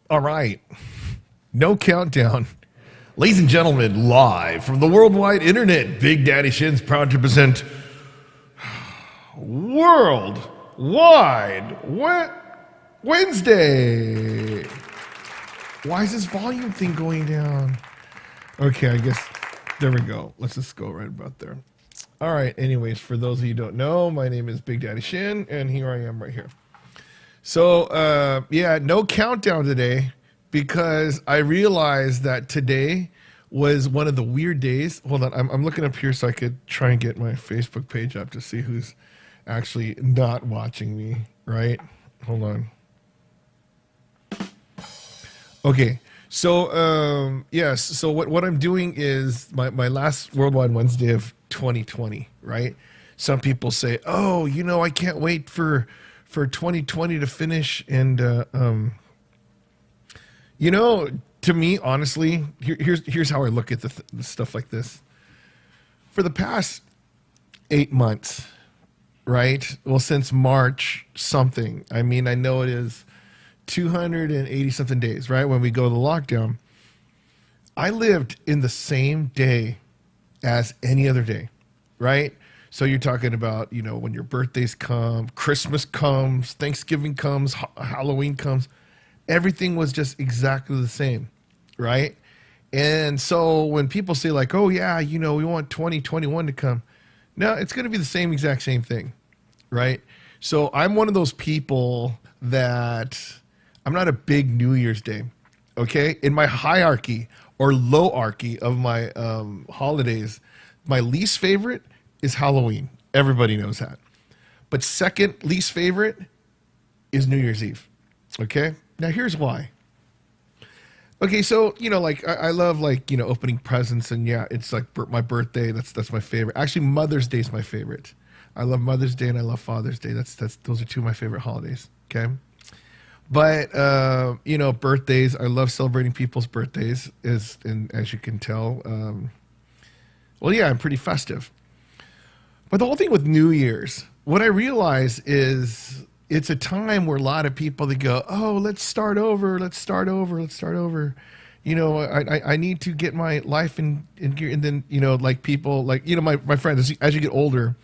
All right. No countdown. Ladies and gentlemen, live from the worldwide internet, Big Daddy Shin's proud to present Worldwide Wednesday. Why is this volume thing going down? Okay, I guess there we go. Let's just go right about there. All right, anyways, for those of you who don't know, my name is Big Daddy Shin, and here I am right here. So, yeah, no countdown today because I realized that today was one of the weird days. Hold on, I'm looking up here so I could try and get my Facebook page up to see who's actually not watching me, right? Hold on. Okay, so, yes, so what I'm doing is my last Worldwide Wednesday of 2020, right? Some people say, oh, you know, I can't wait for 2020 to finish. And, you know, to me, honestly, here's how I look at the stuff like this. For the past 8 months, right? Well, since March something, I mean, I know it is 280 something days, right? When we go to the lockdown, I lived in the same day as any other day, right? So you're talking about, you know, when your birthdays come, Christmas comes, Thanksgiving comes, Halloween comes, everything was just exactly the same, right? And so when people say like, oh yeah, you know, we want 2021 to come, no, it's going to be the exact same thing, right? So I'm one of those people that I'm not a big New Year's Day, okay? In my hierarchy or lowarchy of my holidays, my least favorite is Halloween. Everybody knows that. But second least favorite is New Year's Eve. Okay? Now here's why. Okay, so, you know, like I love like, you know, opening presents, and yeah, it's like my birthday. That's my favorite. Actually, Mother's Day is my favorite. I love Mother's Day and I love Father's Day. Those are two of my favorite holidays. Okay? But you know, birthdays, I love celebrating people's birthdays, and as you can tell, well, yeah, I'm pretty festive. But the whole thing with New Year's, what I realize is it's a time where a lot of people, they go, oh, let's start over. You know, I need to get my life in gear. And then, you know, like people, like, you know, my friends, as you get older,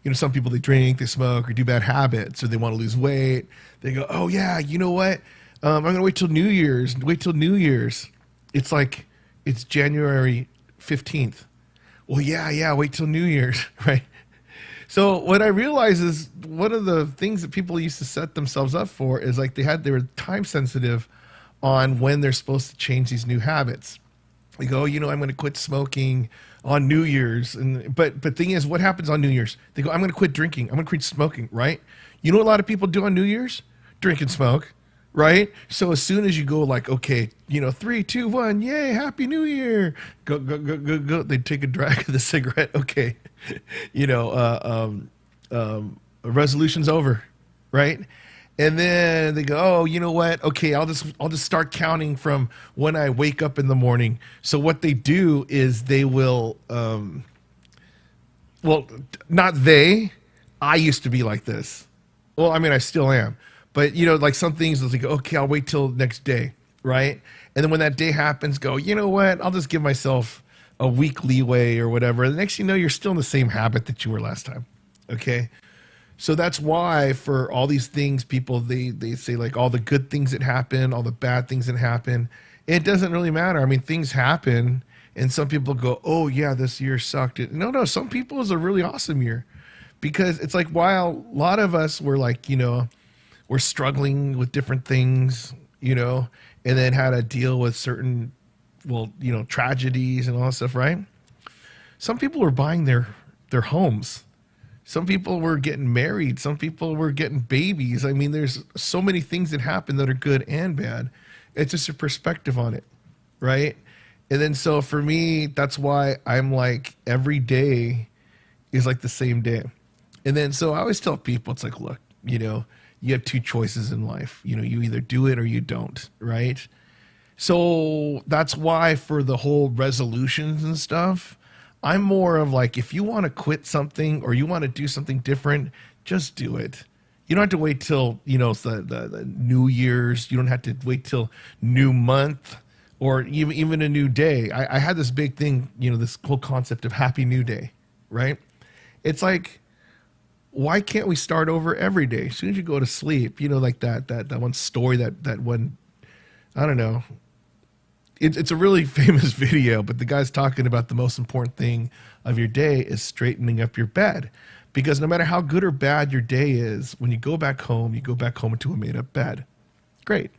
you know, some people, they drink, they smoke, or do bad habits, or they want to lose weight. They go, oh, yeah, you know what? I'm going to wait till New Year's. It's like, it's January 15th. Well, yeah, wait till New Year's, right? So what I realize is one of the things that people used to set themselves up for is like they were time sensitive on when they're supposed to change these new habits. They go, you know, I'm going to quit smoking on New Year's. But thing is, what happens on New Year's? They go, I'm going to quit drinking. I'm going to quit smoking, right? You know what a lot of people do on New Year's? Drink and smoke, right? So as soon as you go like, okay, you know, 3, 2, 1, yay, Happy New Year. Go. They take a drag of the cigarette. Okay. You know, resolution's over, right? And then they go, oh, you know what? Okay, I'll just start counting from when I wake up in the morning. So what they do is they will, well, not they. I used to be like this. Well, I mean, I still am. But, you know, like some things, it's like, okay, I'll wait till next day, right? And then when that day happens, go, you know what? I'll just give myself a week leeway or whatever. The next thing you know, you're still in the same habit that you were last time, okay? So that's why for all these things, people, they say like all the good things that happen, all the bad things that happen, it doesn't really matter. I mean, things happen, and some people go, oh, yeah, this year sucked. No, some people is a really awesome year because it's like while a lot of us were like, you know, we're struggling with different things, you know, and then had to deal with certain, well, you know, tragedies and all that stuff, right? Some people were buying their homes. Some people were getting married. Some people were getting babies. I mean, there's so many things that happen that are good and bad. It's just a perspective on it, right? And then so for me, that's why I'm like every day is like the same day. And then so I always tell people, it's like, look, you know, you have two choices in life. You know, you either do it or you don't, right? So that's why for the whole resolutions and stuff, I'm more of like, if you want to quit something or you want to do something different, just do it. You don't have to wait till, the New Year's. You don't have to wait till new month or even a new day. I had this big thing, this whole concept of Happy New Day, right? It's like, why can't we start over every day? As soon as you go to sleep, like that one story, that one, I don't know. It's a really famous video, but the guy's talking about the most important thing of your day is straightening up your bed. Because no matter how good or bad your day is, when you go back home into a made up bed. Great.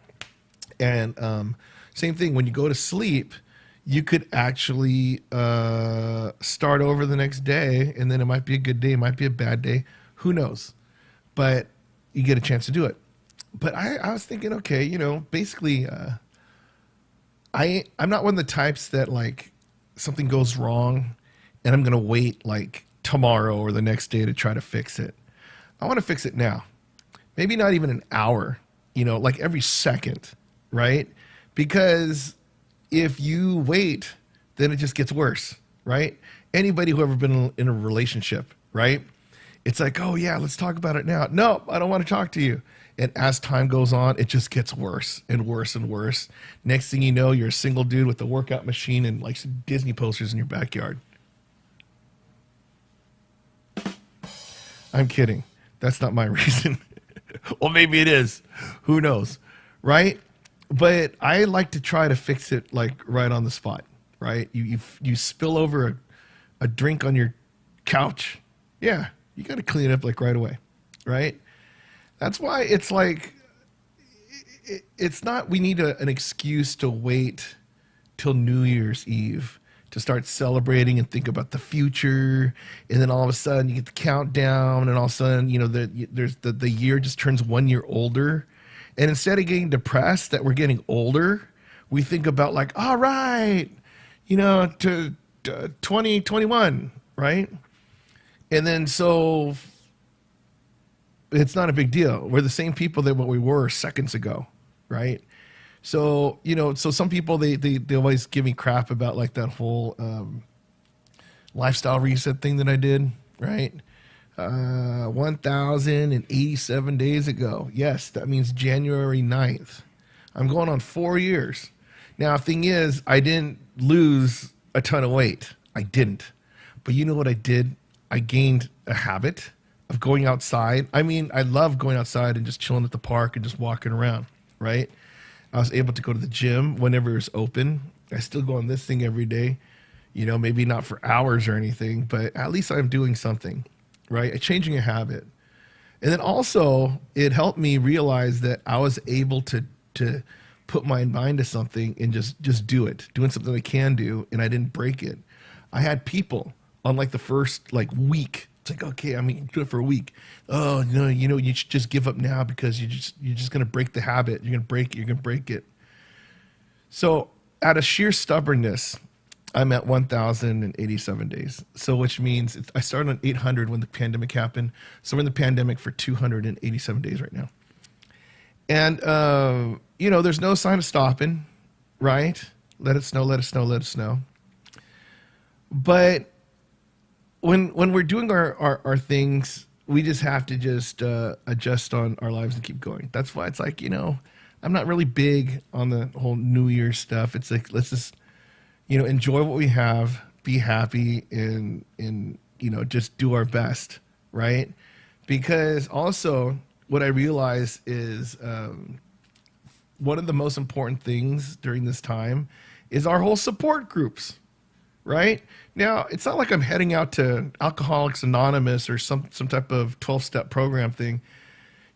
And same thing, when you go to sleep, you could actually start over the next day, and then it might be a good day, it might be a bad day. Who knows? But you get a chance to do it. But I was thinking, okay, basically, I'm not one of the types that like something goes wrong and I'm going to wait like tomorrow or the next day to try to fix it. I want to fix it now. Maybe not even an hour, like every second, right? Because if you wait, then it just gets worse, right? Anybody who ever been in a relationship, right? It's like, oh yeah, let's talk about it now. No, I don't want to talk to you. And as time goes on, it just gets worse and worse and worse. Next thing you know, you're a single dude with a workout machine and like some Disney posters in your backyard. I'm kidding. That's not my reason. Well, maybe it is. Who knows? Right? But I like to try to fix it like right on the spot, right? You spill over a drink on your couch. Yeah, you got to clean it up like right away, right? That's why it's like, it's not, we need an excuse to wait till New Year's Eve to start celebrating and think about the future. And then all of a sudden you get the countdown and all of a sudden, there's the year just turns 1 year older. And instead of getting depressed that we're getting older, we think about like, all right, to 2021, right? And then so it's not a big deal. We're the same people that what we were seconds ago, right? So, so some people, they always give me crap about like that whole lifestyle reset thing that I did, right? 1,087 days ago. Yes, that means January 9th. I'm going on 4 years. Now, thing is, I didn't lose a ton of weight. I didn't. But you know what I did? I gained a habit of going outside. I mean, I love going outside and just chilling at the park and just walking around, right? I was able to go to the gym whenever it was open. I still go on this thing every day, maybe not for hours or anything, but at least I'm doing something, right? Changing a habit. And then also it helped me realize that I was able to put my mind to something and just do it, doing something I can do, and I didn't break it. I had people on like the first like week. It's like, okay, do it for a week. Oh, no, you should just give up now because you're just going to break the habit. You're going to break it. You're going to break it. So out of sheer stubbornness, I'm at 1,087 days. So which means I started on 800 when the pandemic happened. So we're in the pandemic for 287 days right now. And, there's no sign of stopping, right? Let it snow, let it snow, let it snow. But when we're doing our things, we just have to just adjust on our lives and keep going. That's why it's like, I'm not really big on the whole New Year's stuff. It's like, let's just, enjoy what we have, be happy, and just do our best, right? Because also what I realize is one of the most important things during this time is our whole support groups. Right? Now, it's not like I'm heading out to Alcoholics Anonymous or some type of 12-step program thing.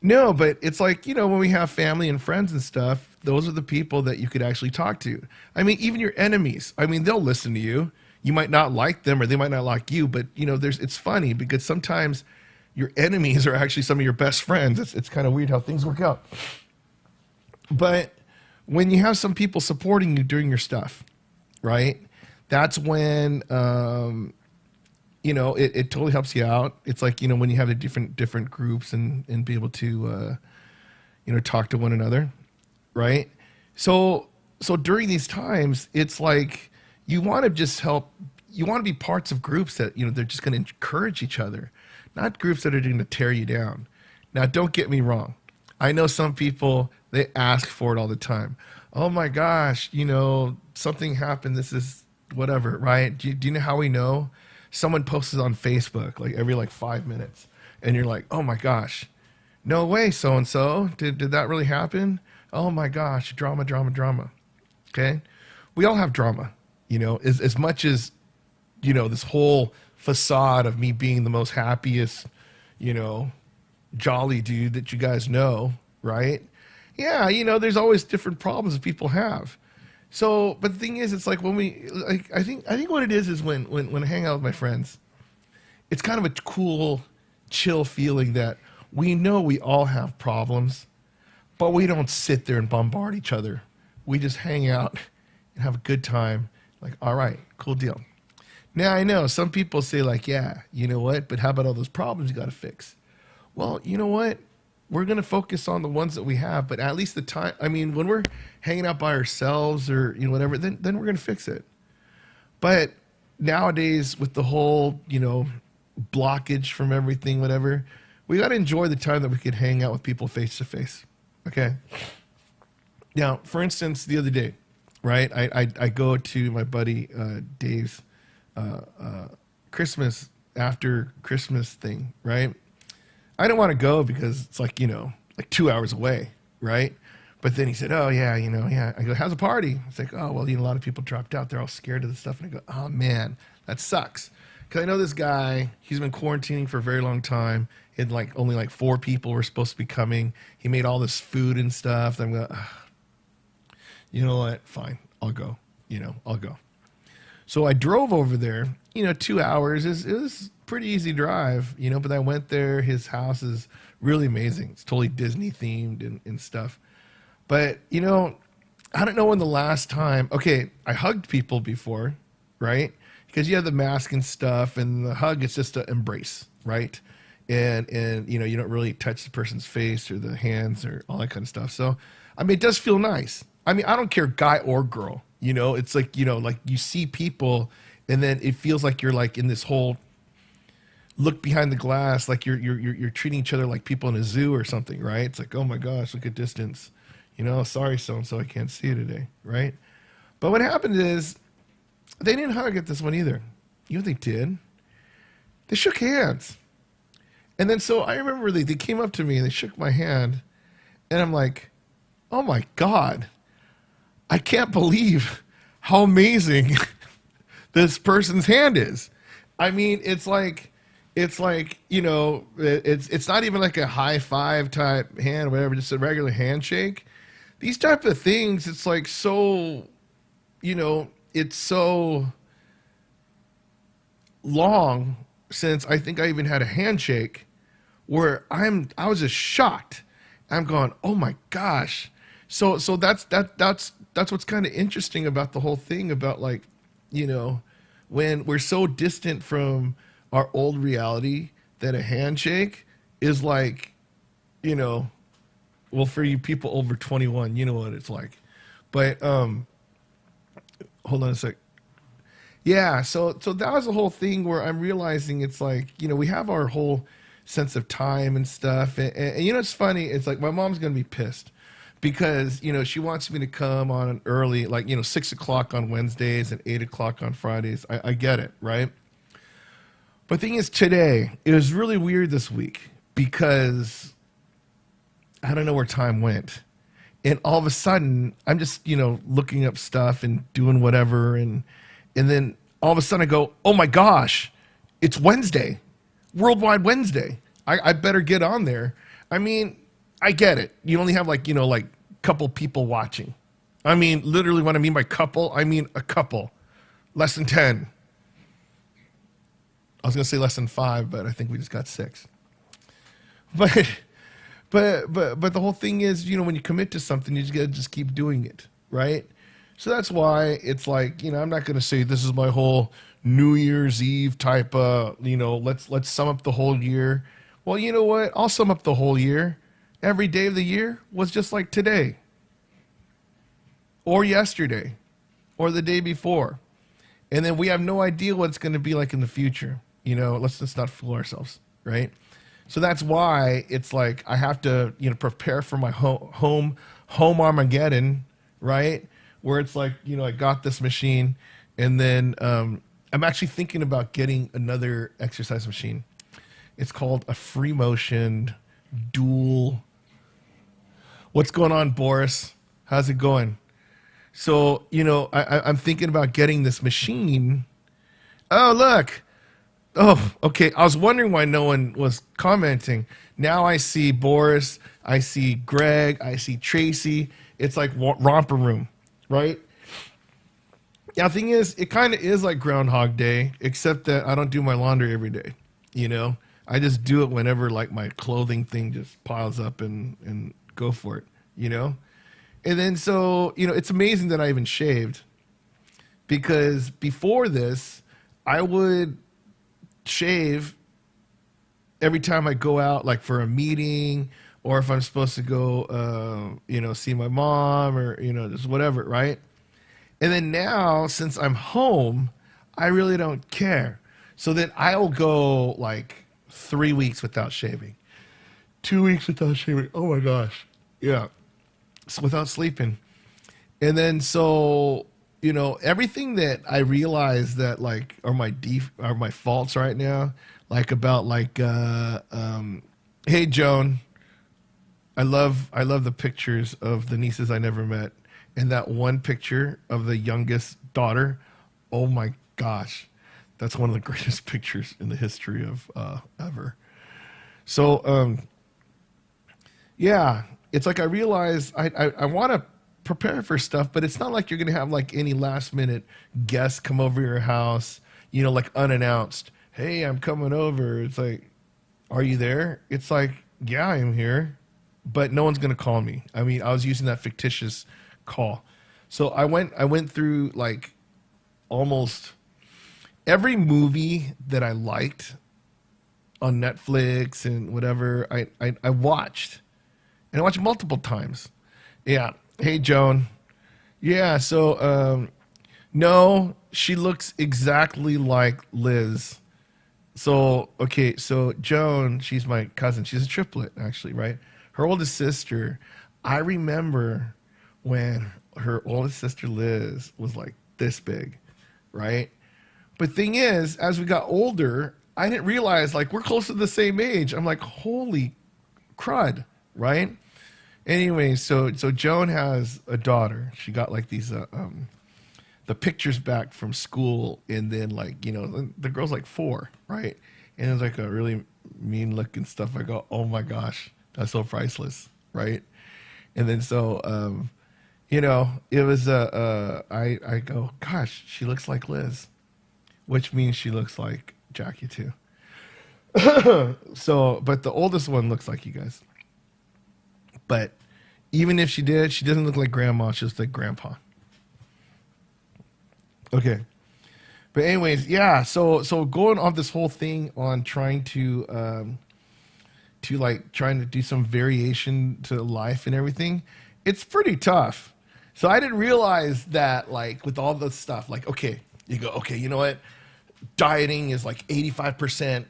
No, but it's like, when we have family and friends and stuff, those are the people that you could actually talk to. I mean, even your enemies, they'll listen to you. You might not like them or they might not like you, but, it's funny because sometimes your enemies are actually some of your best friends. It's kind of weird how things work out. But when you have some people supporting you during your stuff, right? That's when, it totally helps you out. It's like, when you have the different groups and be able to, talk to one another, right? So during these times, it's like you want to just help. You want to be parts of groups that, they're just going to encourage each other, not groups that are going to tear you down. Now, don't get me wrong. I know some people, they ask for it all the time. Oh my gosh, something happened. This is whatever, right? Do you know how we know? Someone posts it on Facebook like every 5 minutes. And you're like, oh my gosh, no way, so-and-so. Did that really happen? Oh my gosh, drama, drama, drama. Okay? We all have drama, as much as, this whole facade of me being the most happiest, jolly dude that you guys know, right? Yeah, there's always different problems that people have. So, but the thing is, it's like when I think what it is when I hang out with my friends, it's kind of a cool, chill feeling that we know we all have problems, but we don't sit there and bombard each other. We just hang out and have a good time. Like, all right, cool deal. Now, I know some people say yeah, you know what? But how about all those problems you got to fix? Well, you know what? We're going to focus on the ones that we have, but at least the time, when we're hanging out by ourselves or, whatever, then we're going to fix it. But nowadays with the whole, blockage from everything, whatever, we got to enjoy the time that we could hang out with people face to face. Okay. Now, for instance, the other day, right, I go to my buddy Dave's Christmas, after Christmas thing, right? I didn't want to go because it's 2 hours away, right? But then he said, oh, yeah, yeah. I go, how's the party? It's like, oh, well, a lot of people dropped out. They're all scared of this stuff. And I go, oh, man, that sucks. Because I know this guy, he's been quarantining for a very long time. And only 4 people were supposed to be coming. He made all this food and stuff. I'm going, you know what? Fine, I'll go. I'll go. So I drove over there. 2 hours it was pretty easy drive. But I went there. His house is really amazing. It's totally Disney themed and stuff. But I don't know when the last time. Okay, I hugged people before, right? Because you have the mask and stuff, and the hug is just an embrace, right? And you don't really touch the person's face or the hands or all that kind of stuff. So it does feel nice. I don't care, guy or girl. It's you see people, and then it feels like you're in this whole look behind the glass, like you're treating each other like people in a zoo or something, right? It's like, oh my gosh, look at distance. Sorry, so-and-so, I can't see you today, right? But what happened is they didn't hug at this one either. You know what they did? They shook hands. And then so I remember they came up to me and they shook my hand, and I'm like, oh my God, I can't believe how amazing this person's hand is. It's not even like a high five type hand or whatever, just a regular handshake. These type of things, it's so, it's so long since I think I even had a handshake where I was just shocked. I'm going, oh my gosh. So that's what's kind of interesting about the whole thing about when we're so distant from our old reality that a handshake is well, for you people over 21, you know what it's like. But hold on a sec. Yeah, so that was the whole thing where I'm realizing it's we have our whole sense of time and stuff. And it's funny. It's my mom's going to be pissed because, she wants me to come on an early, 6 o'clock on Wednesdays and 8 o'clock on Fridays. I get it, right? But the thing is, today, it was really weird this week because I don't know where time went. And all of a sudden, I'm just, looking up stuff and doing whatever. And then all of a sudden I go, oh my gosh, it's Wednesday, Worldwide Wednesday. I better get on there. I get it. You only have couple people watching. Literally what I mean by couple, I mean a couple. Less than 10. I was going to say less than 5, but I think we just got 6. But the whole thing is, when you commit to something, you just got to just keep doing it, right? So that's why it's I'm not going to say this is my whole New Year's Eve type let's sum up the whole year. Well, you know what? I'll sum up the whole year. Every day of the year was just like today or yesterday or the day before. And then we have no idea what it's going to be like in the future. Let's just not fool ourselves, right? So that's why it's like I have to, prepare for my home Armageddon, right? Where it's like, I got this machine, and then I'm actually thinking about getting another exercise machine. It's called a free motion dual. What's going on, Boris? How's it going? So, I'm thinking about getting this machine. Oh, look. Oh, okay. I was wondering why no one was commenting. Now I see Boris, I see Greg, I see Tracy. It's like romper room, right? Yeah, the thing is, it kind of is like Groundhog Day, except that I don't do my laundry every day. I just do it whenever like my clothing thing just piles up and go for it. And then so, it's amazing that I even shaved, because before this, I would shave every time I go out, like for a meeting, or if I'm supposed to go, see my mom, or, just whatever, right? And then now, since I'm home, I really don't care. So then I'll go like 3 weeks without shaving, 2 weeks without shaving. Oh my gosh. Yeah. So without sleeping. And then so, everything that I realize that like are my faults right now, like about like, hey Joan, I love the pictures of the nieces I never met. And that one picture of the youngest daughter, oh my gosh, that's one of the greatest pictures in the history of ever. So, yeah, it's like I realize I want to prepare for stuff, but it's not like you're going to have like any last minute guests come over your house, like unannounced. Hey, I'm coming over. It's like, are you there? It's like, yeah, I'm here, but no one's going to call me. I mean, I was using that fictitious call. So I went through like almost every movie that I liked on Netflix and whatever. I watched, and I watched multiple times. Yeah. Hey Joan. Yeah, so no, she looks exactly like Liz. So okay, so Joan, she's my cousin. She's a triplet actually, right? Her oldest sister, I remember when her oldest sister Liz was like this big, right? But thing is, as we got older, I didn't realize like we're close to the same age. I'm like, holy crud, right? Anyway, so Joan has a daughter. She got like these the pictures back from school, and then like the girl's like 4, right? And it's like a really mean looking stuff. I go, oh my gosh, that's so priceless, right? And then so it was I go, gosh, she looks like Liz, which means she looks like Jackie too. So, but the oldest one looks like you guys. But even if she did, she doesn't look like grandma. She looks like grandpa. Okay. But anyways, yeah. So going on this whole thing on trying to trying to do some variation to life and everything, it's pretty tough. So I didn't realize that like with all this stuff, like, okay, you go, okay, you know what? Dieting is like 85%,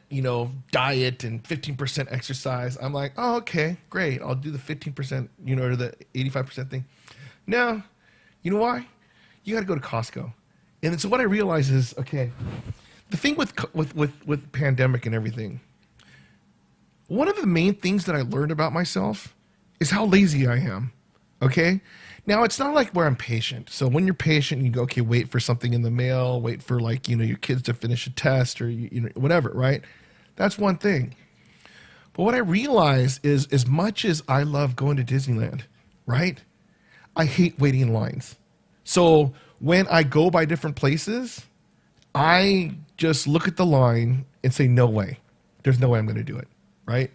diet and 15% exercise. I'm like, oh, okay, great. I'll do the 15%, or the 85% thing. No, you know why? You got to go to Costco. And then, so what I realize is, okay, the thing with pandemic and everything, one of the main things that I learned about myself is how lazy I am. Okay. Now it's not like where I'm patient. So when you're patient, you go, okay, wait for something in the mail, wait for like, your kids to finish a test or, whatever, right? That's one thing. But what I realize is as much as I love going to Disneyland, right? I hate waiting in lines. So when I go by different places, I just look at the line and say, no way. There's no way I'm going to do it, right?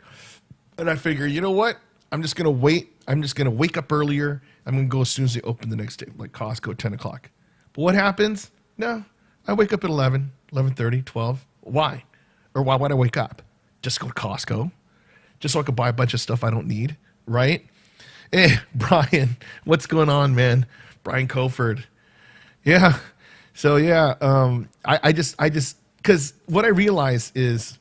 And I figure, you know what? I'm just going to wait. I'm just going to wake up earlier. I'm going to go as soon as they open the next day, like Costco, 10 o'clock. But what happens? No, I wake up at 11, 11:30, 12. Why? Or why would I wake up? Just go to Costco, just so I could buy a bunch of stuff I don't need, right? Hey, Brian, what's going on, man? Brian Coford. Yeah. So, yeah, I just, because what I realize is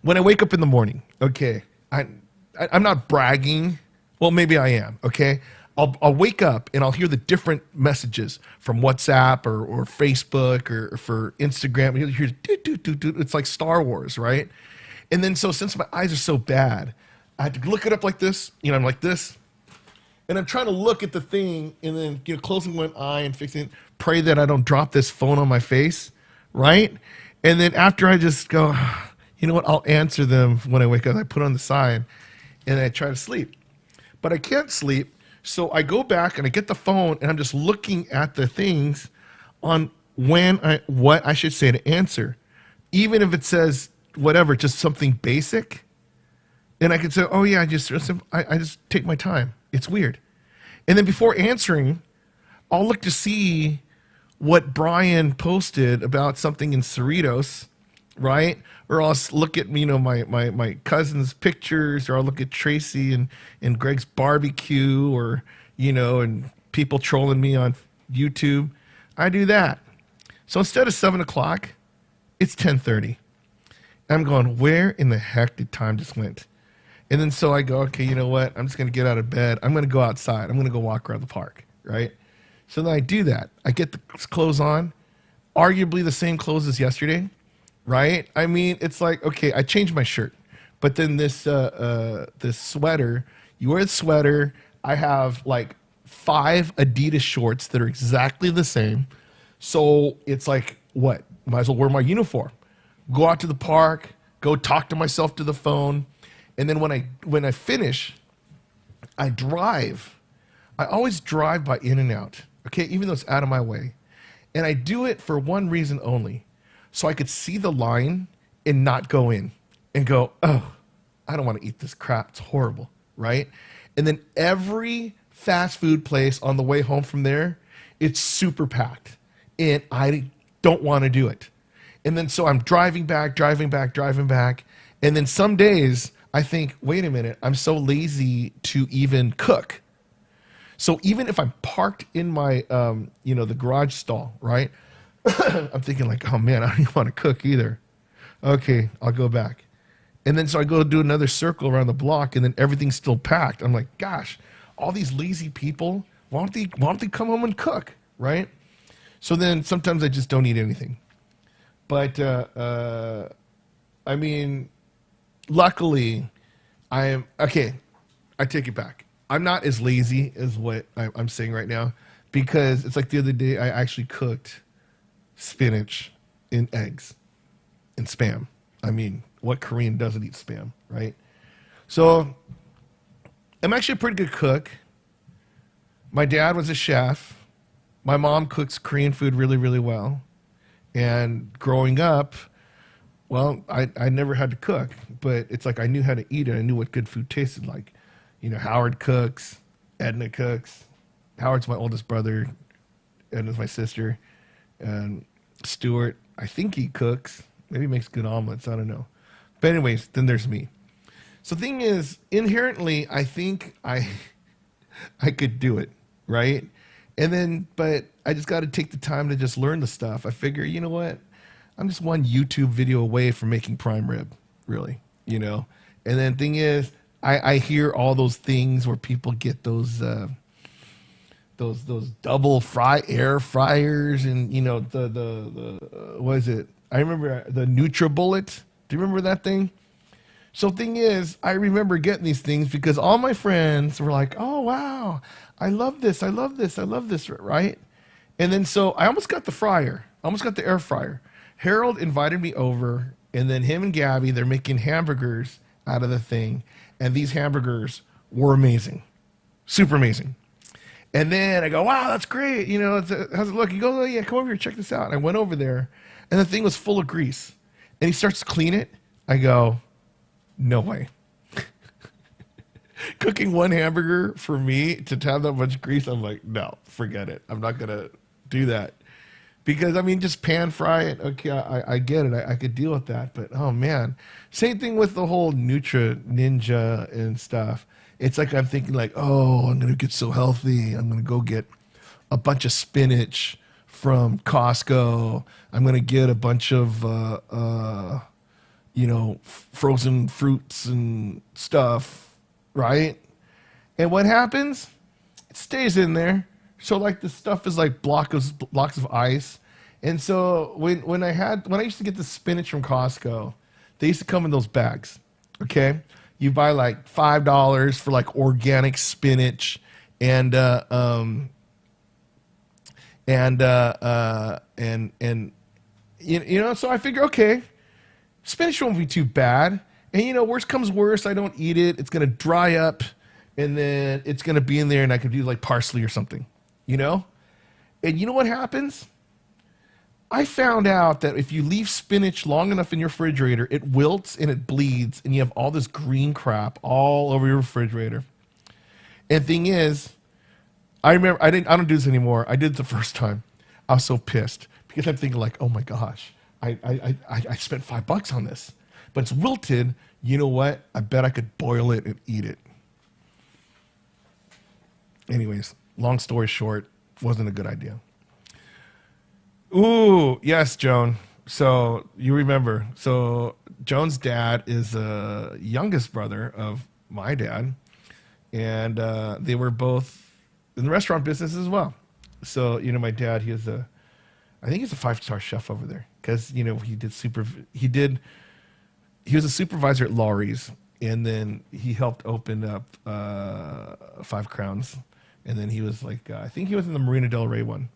when I wake up in the morning, okay, I'm not bragging. Well, maybe I am. Okay, I'll wake up and I'll hear the different messages from WhatsApp or Facebook or for Instagram. You'll hear it's like Star Wars, right? And then so since my eyes are so bad, I had to look it up like this. You know, I'm like this, and I'm trying to look at the thing, and then closing one eye and fixing it, pray that I don't drop this phone on my face, right? And then after I just go, you know what? I'll answer them when I wake up. I put on the side, and I try to sleep, but I can't sleep. So I go back and I get the phone, and I'm just looking at the things on what I should say to answer, even if it says whatever, just something basic. And I could say, oh yeah, I just take my time. It's weird. And then before answering, I'll look to see what Brian posted about something in Cerritos, right? Or I'll look at, my cousin's pictures, or I'll look at Tracy and Greg's barbecue, or, and people trolling me on YouTube. I do that. So instead of 7 o'clock, it's 10:30. I'm going, where in the heck did time just went? And then so I go, okay, you know what? I'm just going to get out of bed. I'm going to go outside. I'm going to go walk around the park, right? So then I do that. I get the clothes on, arguably the same clothes as yesterday, right? I mean, it's like, okay, I changed my shirt, but then this sweater, you wear the sweater. I have like 5 Adidas shorts that are exactly the same. So it's like, what? Might as well wear my uniform. Go out to the park, go talk to myself to the phone. And then when I finish, I drive. I always drive by In-N-Out, okay, even though it's out of my way. And I do it for one reason only, so I could see the line and not go in and go, oh, I don't want to eat this crap. It's horrible, right? And then every fast food place on the way home from there, it's super packed, and I don't want to do it. And then so I'm driving back. And then some days I think, wait a minute, I'm so lazy to even cook. So even if I'm parked in my, the garage stall, right? I'm thinking like, oh man, I don't even want to cook either. Okay, I'll go back. And then so I go do another circle around the block, and then everything's still packed. I'm like, gosh, all these lazy people, why don't they come home and cook, right? So then sometimes I just don't eat anything. But, I mean, luckily, I take it back. I'm not as lazy as what I'm saying right now, because it's like the other day I actually cooked spinach and eggs and Spam. I mean, what Korean doesn't eat Spam, right? So I'm actually a pretty good cook. My dad was a chef. My mom cooks Korean food really, really well. And growing up, well, I never had to cook, but it's like I knew how to eat it. I knew what good food tasted like. Howard cooks, Edna cooks. Howard's my oldest brother. Edna's my sister. And Stuart, I think he cooks. Maybe he makes good omelets. I don't know. But anyways, then there's me. So the thing is, inherently, I think I could do it, right? And then, but I just got to take the time to just learn the stuff. I figure, you know what? I'm just one YouTube video away from making prime rib, really, And then thing is, I hear all those things where people get those double air fryers, and the what is it? I remember the NutriBullet. Do you remember that thing? So thing is, I remember getting these things because all my friends were like, "Oh wow, I love this, right?" And then so I almost got the fryer, I almost got the air fryer. Harold invited me over, and then him and Gabby, they're making hamburgers out of the thing. And these hamburgers were amazing, super amazing. And then I go, wow, that's great. How's it look? He goes, oh yeah, come over here, check this out. And I went over there, and the thing was full of grease. And he starts to clean it. I go, no way. Cooking one hamburger for me to have that much grease, I'm like, no, forget it. I'm not going to do that. Because, I mean, just pan fry it. Okay, I get it. I could deal with that. But, oh, man. Same thing with the whole Nutri Ninja and stuff. It's like I'm thinking like, oh, I'm going to get so healthy. I'm going to go get a bunch of spinach from Costco. I'm going to get a bunch of, frozen fruits and stuff, right? And what happens? It stays in there. So like the stuff is like blocks of ice. And so when I used to get the spinach from Costco, they used to come in those bags. Okay, you buy like $5 for like organic spinach, and So I figure, okay, spinach won't be too bad. And worst comes worst, I don't eat it. It's gonna dry up, and then it's gonna be in there, and I could do like parsley or something. And you know what happens? I found out that if you leave spinach long enough in your refrigerator, it wilts and it bleeds, and you have all this green crap all over your refrigerator. And thing is, I remember I don't do this anymore. I did it the first time. I was so pissed because I'm thinking like, oh my gosh, I spent $5 on this, but it's wilted. You know what? I bet I could boil it and eat it. Anyways, long story short, wasn't a good idea. Ooh, yes, Joan. So you remember. So Joan's dad is the youngest brother of my dad. And they were both in the restaurant business as well. So, my dad, I think he's a 5-star chef over there. Because, he was a supervisor at Laurie's. And then he helped open up 5 Crowns. And then he was like, I think he was in the Marina Del Rey one.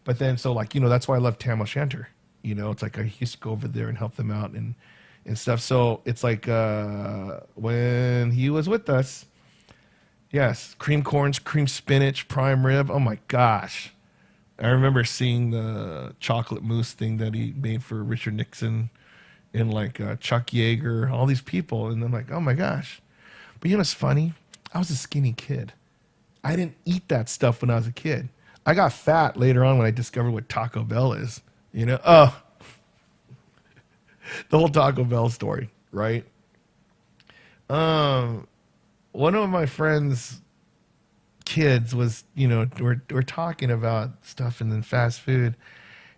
But then, so like, that's why I love Tam O'Shanter. It's like I used to go over there and help them out and stuff. So it's like when he was with us, yes, cream corns, cream spinach, prime rib. Oh my gosh. I remember seeing the chocolate mousse thing that he made for Richard Nixon and like Chuck Yeager, all these people. And I'm like, oh my gosh. But what's funny? I was a skinny kid. I didn't eat that stuff when I was a kid. I got fat later on when I discovered what Taco Bell is. The whole Taco Bell story, right? One of my friends' kids was, we're talking about stuff and then fast food,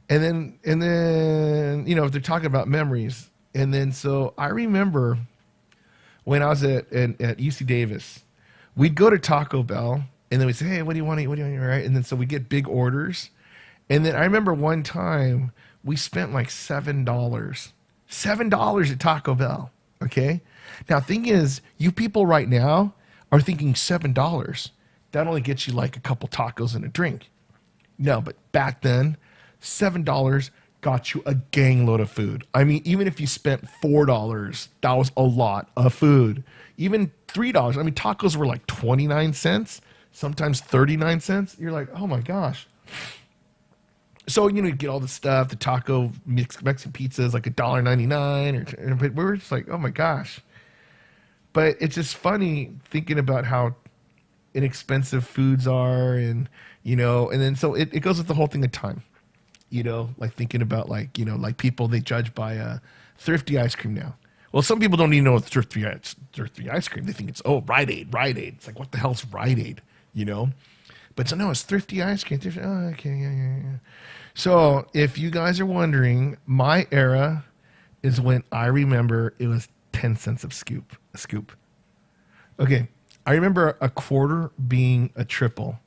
and then they're talking about memories, and then so I remember when I was at UC Davis, we'd go to Taco Bell. And then we say, hey, what do you want to eat? What do you want to eat? Right? And then so we get big orders. And then I remember one time we spent like $7. $7 at Taco Bell. Okay? Now, thing is, you people right now are thinking $7. That only gets you like a couple tacos and a drink. No, but back then, $7 got you a gang load of food. I mean, even if you spent $4, that was a lot of food. Even $3. I mean, tacos were like 29 cents. Sometimes 39 cents. You're like, oh my gosh. So, you get all the stuff, the taco Mexican pizza is like $1.99, but we were just like, oh my gosh. But it's just funny thinking about how inexpensive foods are, and, and then so it goes with the whole thing of time, like thinking about like people, they judge by thrifty ice cream now. Well, some people don't even know it's thrifty ice cream. They think it's, Rite Aid. It's like, what the hell's Rite Aid? But so no, it's thrifty ice cream. Oh, okay, yeah. So if you guys are wondering, my era is when I remember it was 10 cents a scoop. Okay, I remember a quarter being a triple.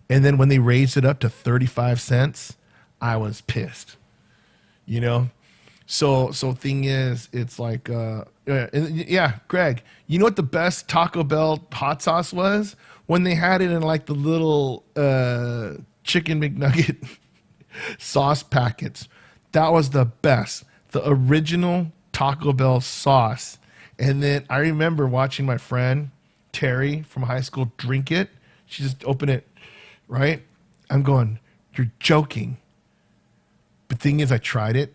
And then when they raised it up to 35 cents, I was pissed. So thing is, it's like, Greg, you know what the best Taco Bell hot sauce was? When they had it in like the little chicken McNugget sauce packets. That was the best. The original Taco Bell sauce. And then I remember watching my friend Terry from high school drink it. She just opened it, right? I'm going, you're joking. But thing is, I tried it.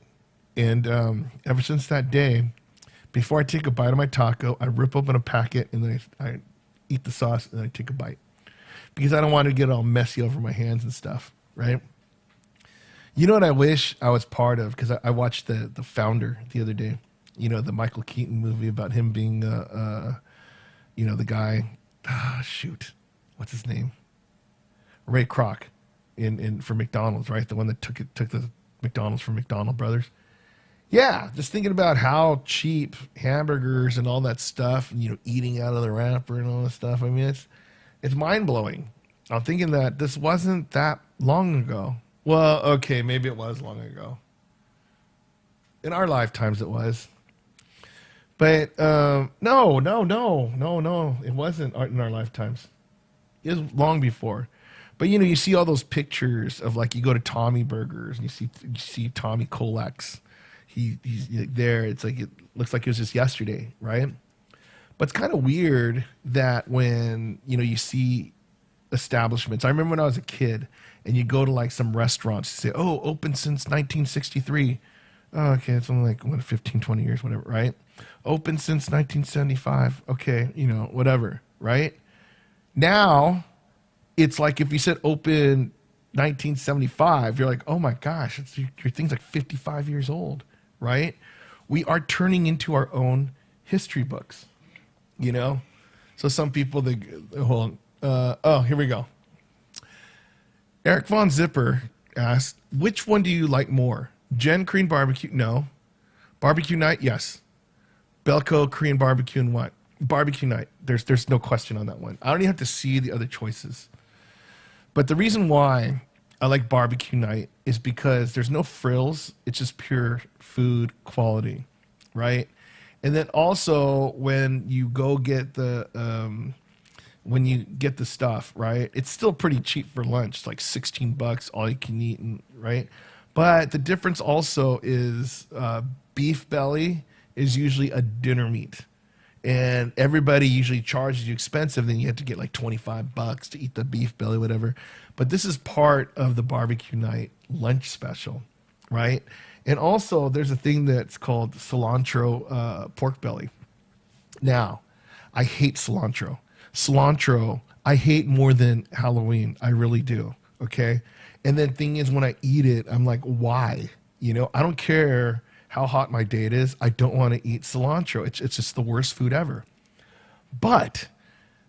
And ever since that day, before I take a bite of my taco, I rip open a packet and then I eat the sauce and then I take a bite. Because I don't want to get all messy over my hands and stuff, right? You know what I wish I was part of? Because I watched the Founder the other day. The Michael Keaton movie about him being, the guy, what's his name? Ray Kroc for McDonald's, right? The one that took the McDonald's from McDonald Brothers. Yeah, just thinking about how cheap hamburgers and all that stuff, and eating out of the wrapper and all that stuff. I mean, it's mind blowing. I'm thinking that this wasn't that long ago. Well, okay, maybe it was long ago. In our lifetimes, it was. But no, it wasn't in our lifetimes. It was long before. But you see all those pictures of like you go to Tommy Burgers and you see Tommy Kolex. He's there. It's like it looks like it was just yesterday, right? But it's kind of weird that when you see establishments. I remember when I was a kid and you go to like some restaurants, you say, "Oh, open since 1963." Oh, okay, it's only like 15, 20 years, whatever, right? Open since 1975. Okay, whatever, right? Now it's like if you said open 1975, you're like, oh my gosh, your thing's like 55 years old, right? We are turning into our own history books, So some people, hold on. Here we go. Eric Von Zipper asked, which one do you like more? Jen Korean barbecue? No. Barbecue night? Yes. Belco Korean barbecue and what? Barbecue night. There's no question on that one. I don't even have to see the other choices. But the reason why I like barbecue night is because there's no frills. It's just pure food quality, right? And then also when you go get the stuff, right? It's still pretty cheap for lunch. It's like $16, all you can eat, right? But the difference also is beef belly is usually a dinner meat. And everybody usually charges you expensive. Then you have to get like $25 to eat the beef belly, whatever. But this is part of the barbecue night lunch special, right? And also there's a thing that's called cilantro pork belly. Now, I hate cilantro. Cilantro, I hate more than Halloween. I really do, okay? And then thing is, when I eat it, I'm like, why? I don't care how hot my date is. I don't want to eat cilantro. It's just the worst food ever. But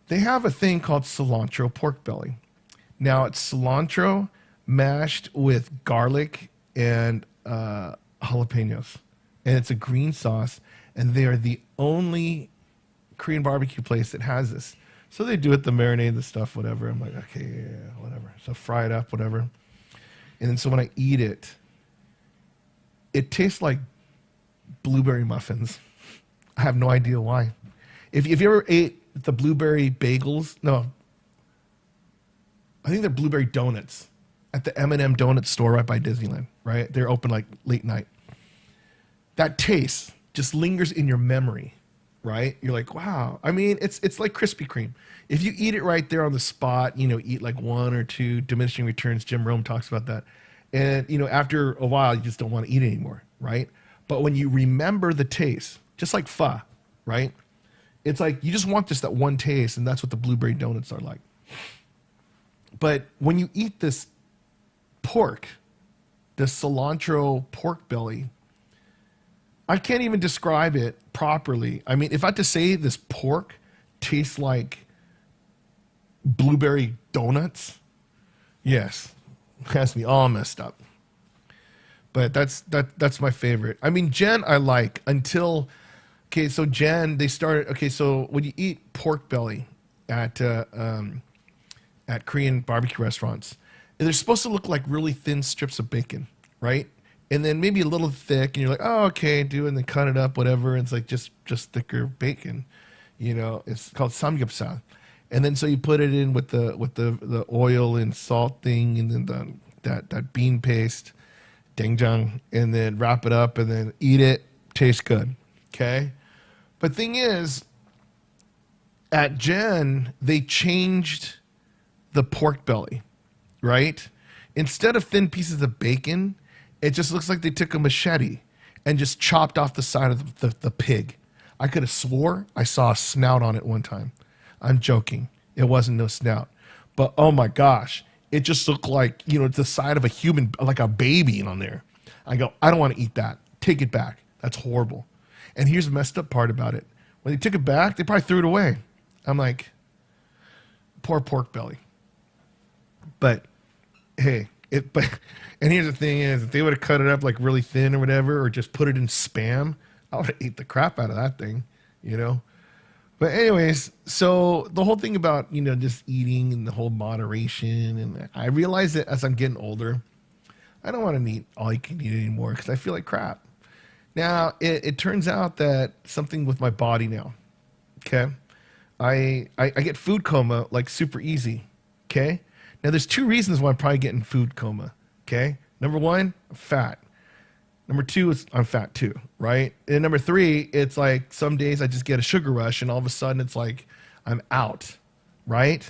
they have a thing called cilantro pork belly. Now, it's cilantro mashed with garlic and jalapenos. And it's a green sauce. And they are the only Korean barbecue place that has this. So they do it, the marinade, the stuff, whatever. I'm like, okay, yeah, whatever. So fry it up, whatever. And then so when I eat it, it tastes like blueberry muffins. I have no idea why. If you ever ate the blueberry bagels, no, I think they're blueberry donuts at the M&M donut store right by Disneyland, right? They're open like late night. That taste just lingers in your memory, right? You're like, wow. I mean, it's like Krispy Kreme. If you eat it right there on the spot, eat like one or two, diminishing returns. Jim Rome talks about that. And, after a while, you just don't want to eat it anymore, right? But when you remember the taste, just like pho, right? It's like you just want just that one taste, and that's what the blueberry donuts are like. But when you eat this pork, the cilantro pork belly, I can't even describe it properly. I mean, if I had to say this pork tastes like blueberry donuts, yes, it has to be all messed up. But that's my favorite. I mean, Jen, I like until, okay, so Jen, they started, okay, so when you eat pork belly at Korean barbecue restaurants, they're supposed to look like really thin strips of bacon, right? And then maybe a little thick, and you're like, oh, okay, and then cut it up, whatever. And it's like just thicker bacon, It's called samgyeopsal, and then so you put it in with the oil and salt thing, and then that bean paste, doenjang, and then wrap it up, and then eat it. Tastes good, okay. But thing is, at Jen, they changed the pork belly, right? Instead of thin pieces of bacon, it just looks like they took a machete and just chopped off the side of the pig. I could have swore I saw a snout on it one time. I'm joking. It wasn't no snout. But oh my gosh, it just looked like, the side of a human, like a baby on there. I go, I don't want to eat that. Take it back. That's horrible. And here's the messed up part about it. When they took it back, they probably threw it away. I'm like, poor pork belly. But hey, But and here's the thing is, if they would have cut it up like really thin or whatever, or just put it in Spam, I would have ate the crap out of that thing, you know. But anyways, so the whole thing about just eating and the whole moderation, and I realize that as I'm getting older, I don't want to eat all you can eat anymore because I feel like crap. Now it turns out that something with my body now. Okay, I get food coma like super easy. Okay, now there's two reasons why I'm probably getting food coma. Okay, number one, I'm fat. Number two is I'm fat too, right? And number three, it's like some days I just get a sugar rush and all of a sudden it's like I'm out, right?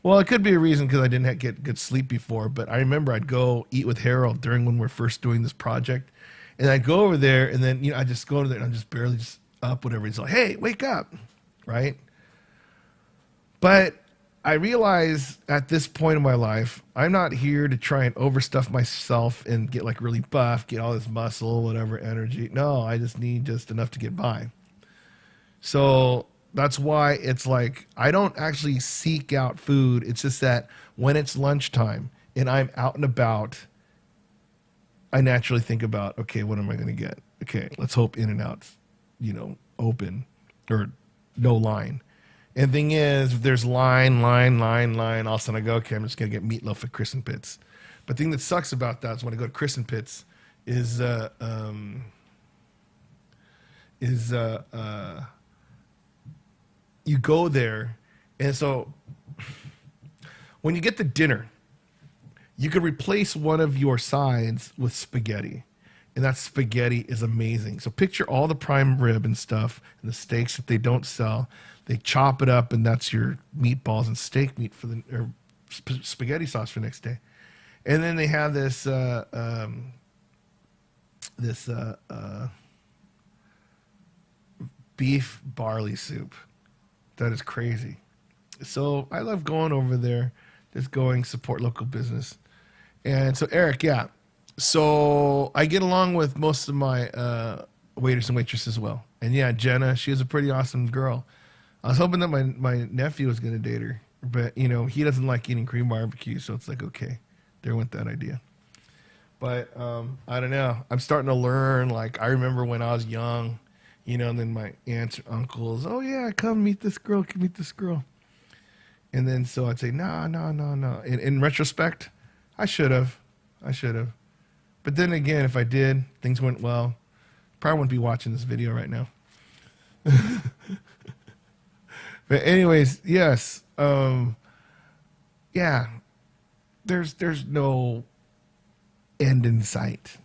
Well, it could be a reason because I didn't get good sleep before, but I remember I'd go eat with Harold during when we're first doing this project. And I'd go over there and then, I just go over there and I'm just barely just up, whatever. He's like, hey, wake up, right? But I realize at this point in my life, I'm not here to try and overstuff myself and get like really buff, get all this muscle, whatever energy. No, I just need just enough to get by. So that's why it's like I don't actually seek out food. It's just that when it's lunchtime and I'm out and about, I naturally think about, okay, what am I going to get? Okay, let's hope In-N-Out's, open or no line. And the thing is, if there's line, all of a sudden I go, okay, I'm just going to get meatloaf at Chris and Pitts. But the thing that sucks about that is when I go to Chris and Pitts is you go there, and so when you get the dinner, you could replace one of your sides with spaghetti. And that spaghetti is amazing. So picture all the prime rib and stuff and the steaks that they don't sell. They chop it up, and that's your meatballs and steak meat for spaghetti sauce for the next day. And then they have this beef barley soup. That is crazy. So I love going over there, just going support local business. And so Eric, yeah. So I get along with most of my waiters and waitresses as well. And yeah, Jenna, she is a pretty awesome girl. I was hoping that my nephew was going to date her, but he doesn't like eating cream barbecue, so it's like, okay, there went that idea. But I don't know. I'm starting to learn. Like I remember when I was young, and then my aunts or uncles, oh yeah, come meet this girl, And then so I'd say, no. In retrospect, I should have. But then again, if I did, things went well, probably wouldn't be watching this video right now. But anyways, yes. Yeah. There's no end in sight.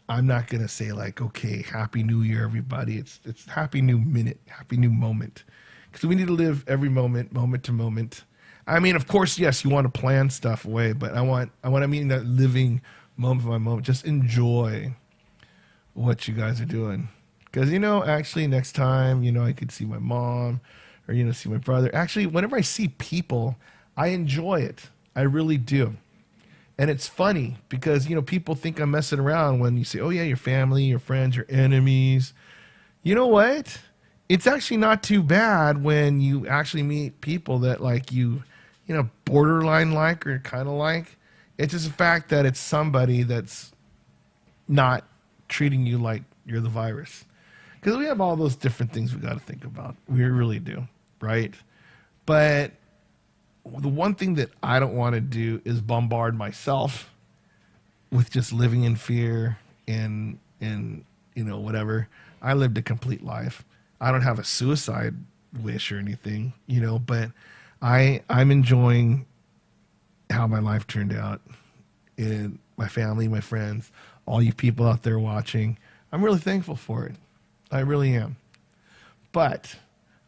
I'm not going to say like, okay, happy new year, everybody. It's happy new minute, happy new moment. Because we need to live every moment to moment. I mean, of course, yes, you want to plan stuff away, but I mean that living moment by moment. Just enjoy what you guys are doing. Because, actually next time, I could see my mom or, see my brother. Actually, whenever I see people, I enjoy it. I really do. And it's funny because, people think I'm messing around when you say, oh, yeah, your family, your friends, your enemies. You know what? It's actually not too bad when you actually meet people that like you, borderline like or kind of like. It's just the fact that it's somebody that's not treating you like you're the virus. Because we have all those different things we got to think about. We really do, right? But the one thing that I don't want to do is bombard myself with just living in fear and whatever. I lived a complete life. I don't have a suicide wish or anything, but I'm enjoying how my life turned out, and my family, my friends, all you people out there watching. I'm really thankful for it. I really am. But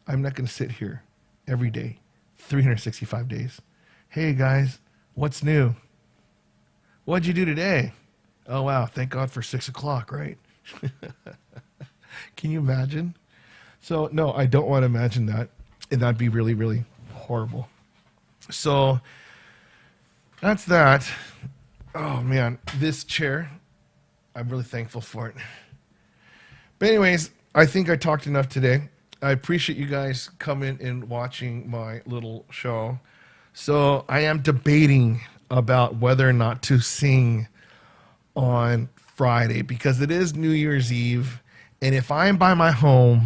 I'm not going to sit here every day, 365 days. Hey guys, what's new? What'd you do today? Oh wow, thank God for 6 o'clock, right? Can you imagine? So no, I don't want to imagine that. And that'd be really, really horrible. So that's that. Oh man, this chair, I'm really thankful for it. But anyways, I think I talked enough today. I appreciate you guys coming and watching my little show. So I am debating about whether or not to sing on Friday because it is New Year's Eve. And if I'm by myself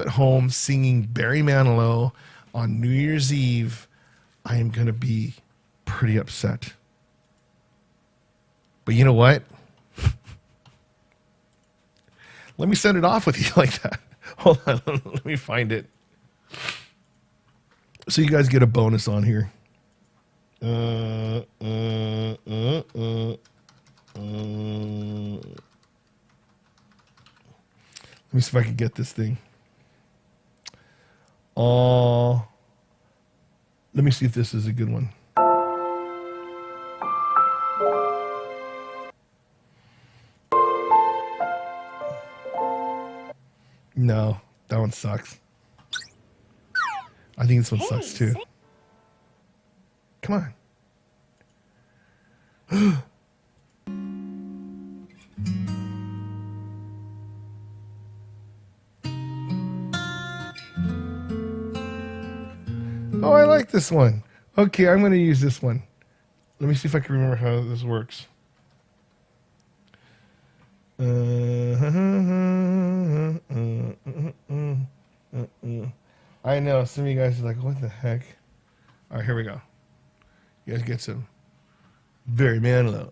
at home singing Barry Manilow on New Year's Eve, I am going to be pretty upset. But you know what? Let me send it off with you like that. Hold on, let me find it. So you guys get a bonus on here. Let me see if I can get this thing. Let me see if this is a good one. No, that one sucks. I think this one sucks too. Come on. Oh, I like this one. Okay, I'm going to use this one. Let me see if I can remember how this works. I know some of you guys are like, what the heck? All right, here we go. You guys get some Barry Manilow.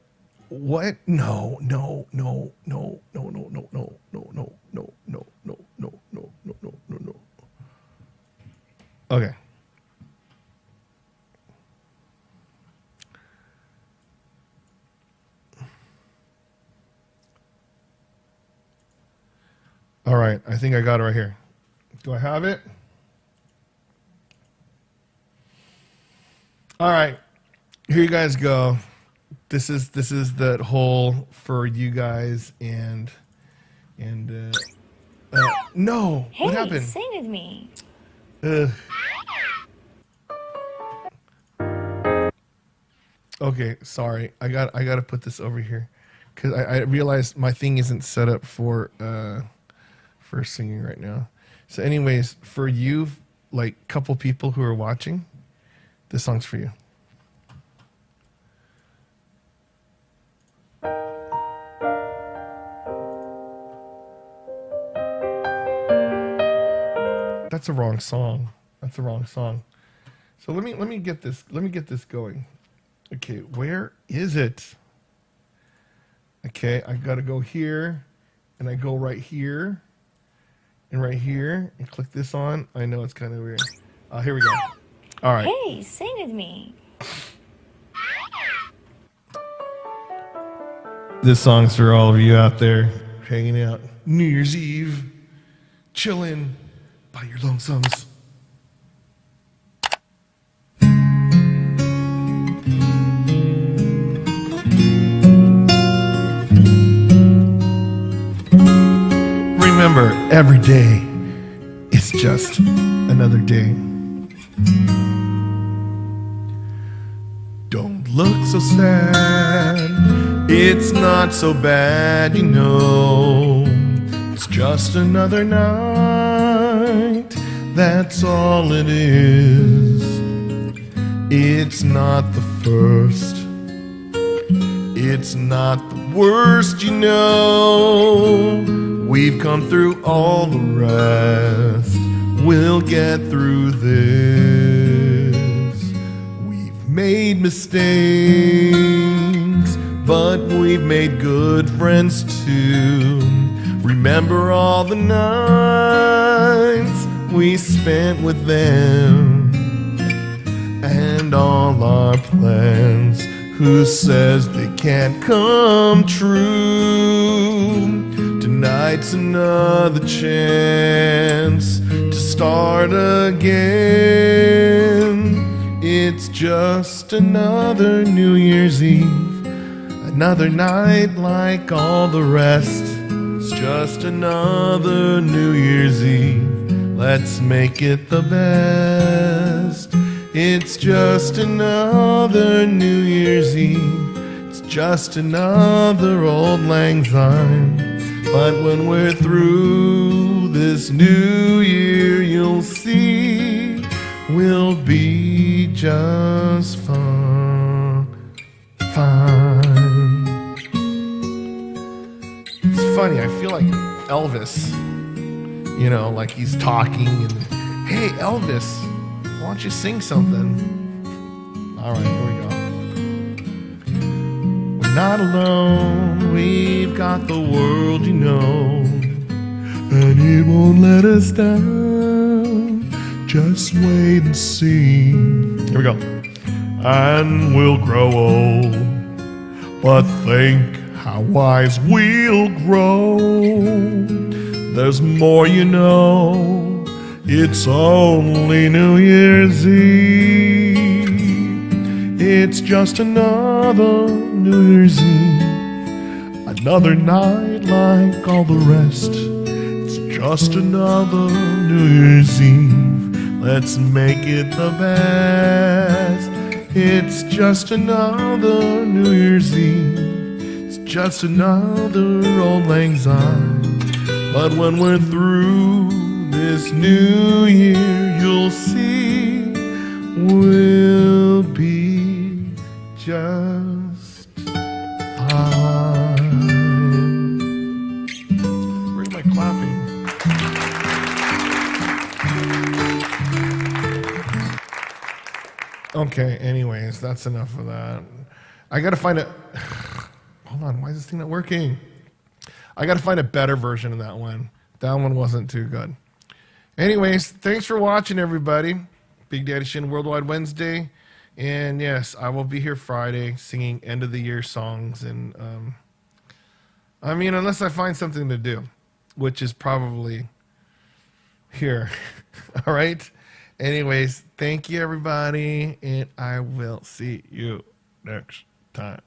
What? No. Okay. All right, I think I got it right here. Do I have it? All right, here you guys go. This is that hole for you guys and no. Hey, what happened? Sing with me. Okay, sorry. I got to put this over here because I realized my thing isn't set up for singing right now. So, anyways, for you, like couple people who are watching, this song's for you. That's a wrong song. That's a wrong song. So let me get this. Let me get this going. Okay, where is it? Okay, I gotta go here, and I go right here, and right here, and click this on. I know it's kind of weird. Here we go. All right. Hey, sing with me. This song's for all of you out there hanging out New Year's Eve, chilling by your lonesomes. Remember, every day is just another day. Don't look so sad. It's not so bad, you know. It's just another night. That's all it is. It's not the first. It's not the worst, you know. We've come through all the rest. We'll get through this. We've made mistakes, but we've made good friends too. Remember all the nights we spent with them and all our plans. Who says they can't come true? Tonight's another chance to start again. It's just another New Year's Eve, another night like all the rest. It's just another New Year's Eve. Let's make it the best. It's just another New Year's Eve. It's just another Auld Lang Syne. But when we're through this new year, you'll see we'll be just fine. feel like Elvis, you know, like he's talking and, hey, Elvis, why don't you sing something? All right, here we go. We're not alone, we've got the world, you know, and it won't let us down. Just wait and see. Here we go. And we'll grow old, but think how wise we'll grow. There's more, you know. It's only New Year's Eve. It's just another New Year's Eve. Another night like all the rest. It's just another New Year's Eve. Let's make it the best. It's just another New Year's Eve. It's just another old lang syne. But when we're through this new year, you'll see we'll be just fine. Where's my clapping? Okay, anyways, that's enough of that. I gotta find a... Hold on, why is this thing not working? I gotta find a better version of that one. That one wasn't too good. Anyways, thanks for watching, everybody. Big Daddy Shin Worldwide Wednesday. And yes, I will be here Friday singing end of the year songs. And I mean, unless I find something to do, which is probably here. All right? Anyways, thank you, everybody. And I will see you next time.